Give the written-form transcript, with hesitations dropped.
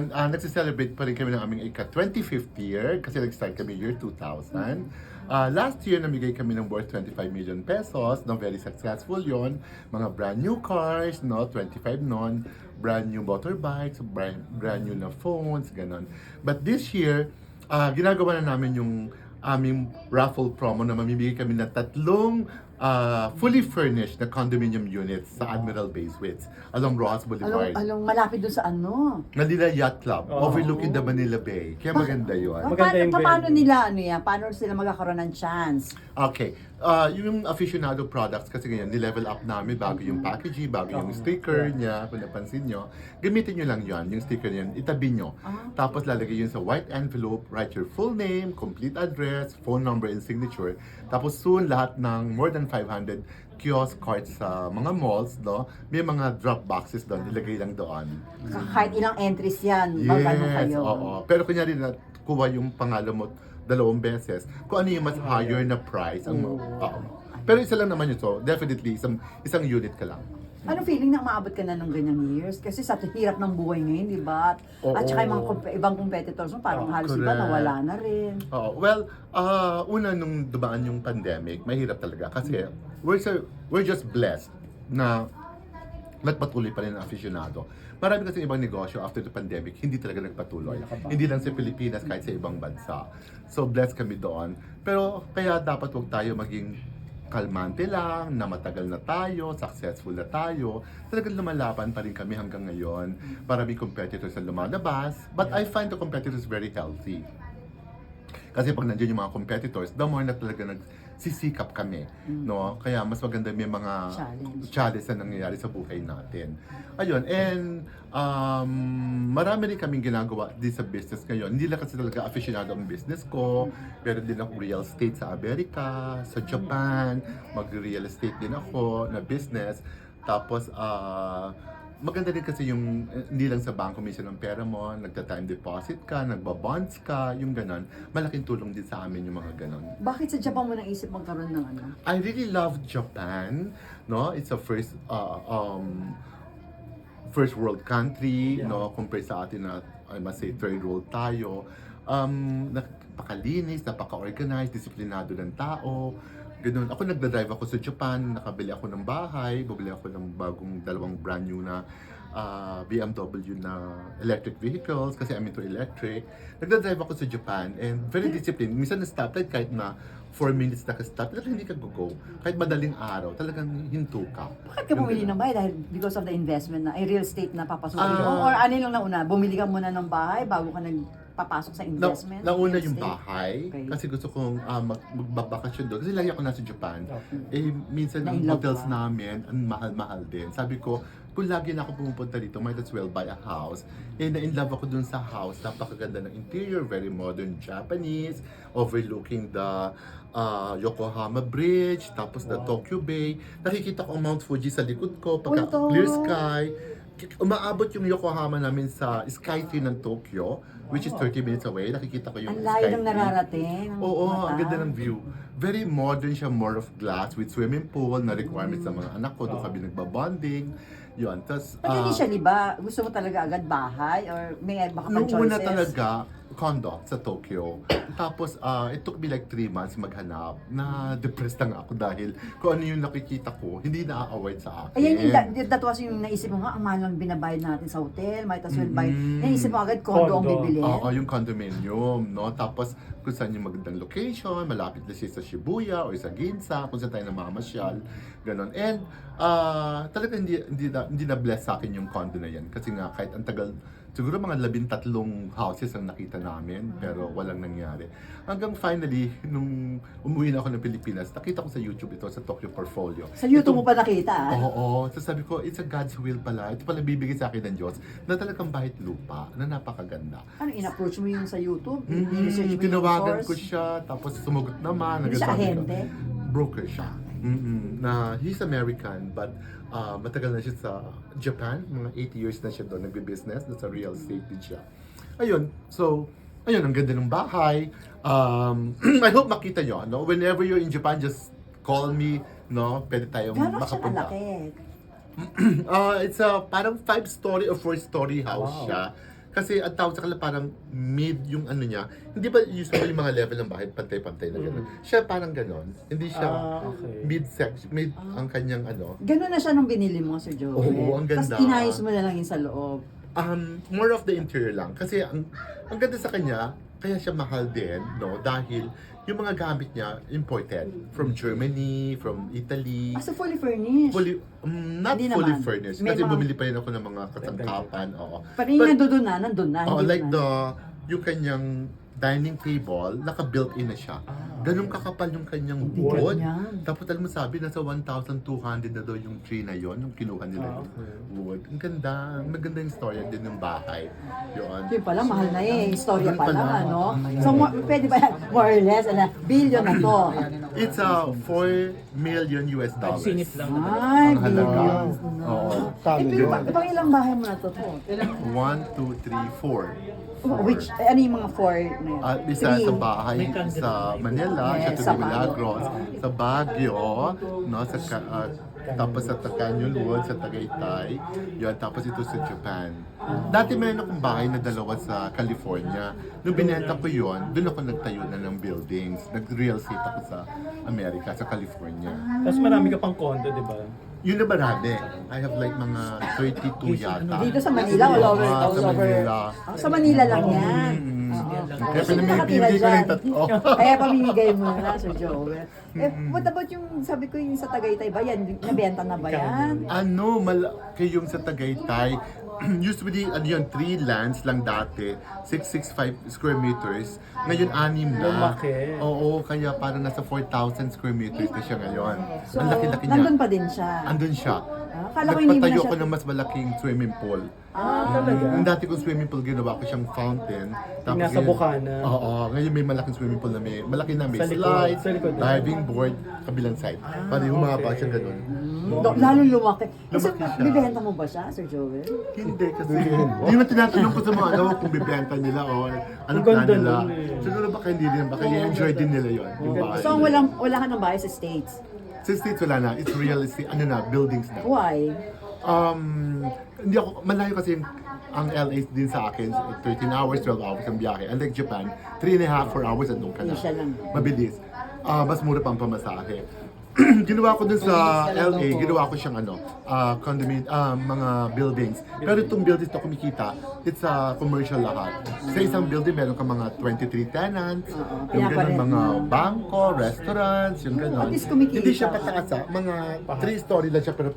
Nagse-celebrate pa rin kami ng aming ika-25th year kasi nag-start kami year 2000. Last year, namigay kami ng worth 25 million pesos. No, very successful yon. Mga brand new cars, no, 25 non, brand new motorbikes, brand new na phones, ganon. But this year, ginagawa na namin yung aming raffle promo na mamimigay kami ng tatlong fully furnished na condominium units sa Admiral Bay Suites along Rojas Boulevard. Malapit doon sa ano? Manila Yacht Club, overlooking the Manila Bay. Kaya maganda yun. Maganda yung Paano venue. nila, ano yan? Paano sila magkakaroon ng chance? Okay. Yung aficionado products kasi ngayon, nilevel up namin bago yung packaging, bago yung sticker niya, kung napansin nyo. Gamitin nyo lang yon yung sticker niyan, itabi nyo. Tapos lalagay yun sa white envelope, write your full name, complete address, phone number, and signature. Tapos soon, lahat ng more than 500 kiosk carts sa mga malls, no? May mga drop boxes doon, ilagay lang doon. Kahit ilang entries yan, ano kayo? Oo. Pero kunyari na kuha yung pangalan mo 2 beses, kung ano yung mas higher na price. Pero isa lang naman yun, so definitely isang unit ka lang. Ano feeling na umaabot ka na ng ganyang years? Kasi sa hirap ng buhay ngayon, di ba? Oo. At saka yung mga ibang competitors mo, parang halos iba Correct. nawala na rin. Well, una nung dumaan yung pandemic, mahirap talaga kasi we're just blessed na nagpatuloy pa rin ang aficionado. Marami kasi ibang negosyo after the pandemic, hindi talaga nagpatuloy. Hindi lang sa Pilipinas, kahit sa ibang bansa. So, blessed kami doon. Pero, kaya dapat wag tayo maging kalmante lang, na matagal na tayo, successful na tayo. Talagang lumalaban pa rin kami hanggang ngayon. Maraming competitors na lumalabas. But I find the competitors very healthy. Kasi pag nandiyan yung mga competitors, the more na talaga nagsisikap kami, no? Kaya mas maganda may mga challenge na nangyayari sa buhay natin. Ayun, and marami rin kaming ginagawa din sa business ngayon. Hindi lang kasi talaga aficionado ang business ko, pero din ako real estate sa Amerika, sa Japan, mag-real estate din ako na business. Tapos, maganda din kasi yung hindi lang sa bangko minsan ng pera mo, nagta-time deposit ka, nagbabonds ka, yung ganon. Malaking tulong din sa amin yung mga ganon. Bakit sa Japan mo naisip magkaroon ng ano? I really love Japan, no? It's a first world country, no? Compared sa atin na I must say third world tayo. Napakalinis, napaka-organized, disiplinado ng tao. Ganun. Ako nagda-drive ako sa Japan, nakabili ako ng bahay, bumili ako ng bagong 2 brand new na BMW na electric vehicles kasi I'm into electric. Nagda-drive ako sa Japan and very disciplined. Minsan na-stoplight kahit na 4 minutes naka-stop, talagang hindi ka go-go. Kahit madaling araw, talagang hinto ka. Bakit ka bumili ng bahay? Dahil because of the investment na, real estate na papasukin mo? Ah. Or ano yung nauna? Bumili ka muna ng bahay bago ka nagpapasok sa investment? Nauna real yung estate? bahay Okay. kasi gusto kong magbabakasyon doon. Kasi lagi ako nasa Japan. Eh, minsan ang Na-in-love hotels ka? namin, ang mahal-mahal din. Sabi ko, kung lagi na ako pumupunta dito, might as well buy a house. Eh, na-in love ako dun sa house. Napakaganda ng interior, very modern Japanese, overlooking the Yokohama Bridge, tapos the Tokyo Bay. Nakikita ko ang Mount Fuji sa likod ko, pagka Ito. clear sky. Umaabot yung Yokohama namin sa Skytree ng Tokyo, which is 30 minutes away. Nakikita ko yung Ang layo ng Skytree. nararating. ng Oo, mata. ang ganda ng view. Very modern siya, more of glass with swimming pool na requirements sa mga anak ko. Doon kami nagbabonding. Yun. Tapos, But initially ba, gusto mo talaga agad bahay? Or may baka pang nung choices? una talaga, condo sa Tokyo. Tapos, it took me like 3 months maghanap. Na-depressed lang ako dahil kung ano yung nakikita ko, hindi na-avoid sa akin. Ayan, that was yung naisip mo nga, ang mahal lang binabayad natin sa hotel, might as well buy. Naisip mo agad condo ang Condo. bibilin. Oo, yung condominium, no? Tapos, kung saan yung magandang location, malapit na siya sa Shibuya o sa Ginza, kung saan tayo namamasyal, ganon. And, talaga hindi na bless sa akin yung condo na yan. Kasi nga, kahit ang tagal, siguro mga 13 houses ang nakita namin, pero walang nangyari. Hanggang finally, nung umuwi na ako ng Pilipinas, nakita ko sa YouTube ito, sa Tokyo Portfolio. Sa YouTube mo pa nakita, ah? Oo, so sabi ko, it's a God's will pala. Ito pala bibigay sa akin ng Diyos na talagang bahit lupa, na napakaganda. Ano, in-approach mo yung sa YouTube? I-research mo yung Tinawagan ko course? siya, tapos sumagot naman. Hindi siya Nagsabi ko, ahente? broker siya. Na he's American, but matagal na siya sa Japan. Mga 8 years na siya doon nagbe-business. Nasa real estate din siya. Ayun, so, ayun, ang ganda ng bahay. I hope makita nyo, no? Whenever you're in Japan, just call me, no? Pwede tayong Gano'n siya makapunta. kalaki? It's a parang 5-story or 4-story house Wow. siya. Kasi ang tawag sa kanila parang mid yung ano niya. Hindi ba usually yung mga level ng bahay pantay-pantay na gano'n? Siya parang gano'n. Hindi siya Okay. mid-section, mid ang kanyang ano. Ganun na siya nung binili mo, Sir Joel. Oo, ang ganda. Tapos inayos mo na lang yung sa loob. More of the interior lang. Kasi ang ganda sa kanya, kaya siya mahal din, no? Dahil yung mga gamit niya, imported. From Germany, from Italy. So fully furnished. Not Hindi fully naman. furnished. May Kasi mga- bumili pa rin ako ng mga kasangkapan. Oo. Pero yung nandun na. Oh, hindi like na. yung kanyang dining table, naka-built-in na siya. Ganun kakapal yung kanyang Hindi wood. ganyan. Tapos alam mo sabi, nasa 1,200 na daw yung tree na yon, yung kinuha nila yung wood. Ang ganda. Maganda yung story din ng bahay. Yun. Yun pala, mahal na eh. Istorya Mahal pa lang, pala. ano? So, pwede ba yan? More or less, billion na to. It's a 4 million US dollars. Sinip lang. Ay, Ang halaga. billions. Oo. Eh, pero pang ilang bahay mo na to? 1, 2, 3, 4. Which, ano yung mga four na yun? Isa Three. sa bahay May candidate. sa Manila, Yes, siya sa to Milagros, sa Baguio, no, tapos sa Canyon Wood, sa Tagaytay, yun, tapos ito sa Japan. Dati meron akong bahay na dalawa sa California. Nung binenta ko yun, doon ako nagtayo na ng buildings. Nag-real estate ako sa Amerika, sa California. Tapos marami ka pang condo, di ba? Yun na marami. I have like mga 32 yata. Dito sa Manila, all over. Ah, sa Manila. Sa Manila lang yan. Mm. Oo. Kaya Sino nakatira pinamimigay ko na dyan? yung tatlo. Kaya pamimigay mo na, Sir Joel. What about yung, sabi ko yung sa Tagaytay ba yan? Nabenta na ba yan? Ano, malaki yung sa Tagaytay. Usually, ano yun, 3 lands lang dati. 665 square meters. Ngayon, 6 na. Lumaki. Oo, kaya parang nasa 4,000 square meters na siya ngayon. So, Ang laki-laki niya. nandun pa din siya. Andun siya. Akala ko hindi mo na Nagpatayo siya... ko ng mas malaking swimming pool. Talaga? Yung dati kong swimming pool, ginawa ko siyang fountain. Yung nasa ngayon- Bukana. Oo, ngayon may malaking swimming pool na may, malaki na may Sa likod, slide, sa likod din. diving board, kabilang side. Para yung humaba siya ganun. Lalong lumaki. Kasi Lumaki siya. bibenta mo ba siya, Sir Joel? Hindi kasi, hindi mo tinatanong ko sa mga anak ko kung bibenta nila o anong Ang plan ganda nila. nun eh. Siguro baka hindi din, baka i-enjoy din nila yun. Yung bahay. So, wala ka ng bahay sa States. Sa States wala na, it's real estate, ano na, buildings na. Why? Hindi ako, malayo kasi ang LA din sa akin, 13 hours, 12 hours ang biyahe. Unlike Japan, 3.5, 4 hours, andun ka na. Hindi siya lang. Mabilis. Mas mura pa ang pamasahe. Ginawa ko dun sa LA, ginawa ko siyang condominium, mga buildings. Pero itong buildings na kumikita, it's commercial lahat. Sa isang building, meron ka mga 23 tenants, yung Kaya ganun, mga bangko, restaurants, yung ganun. At least kumikita Hindi siya ka. pataas, mga 3-story lang siya, pero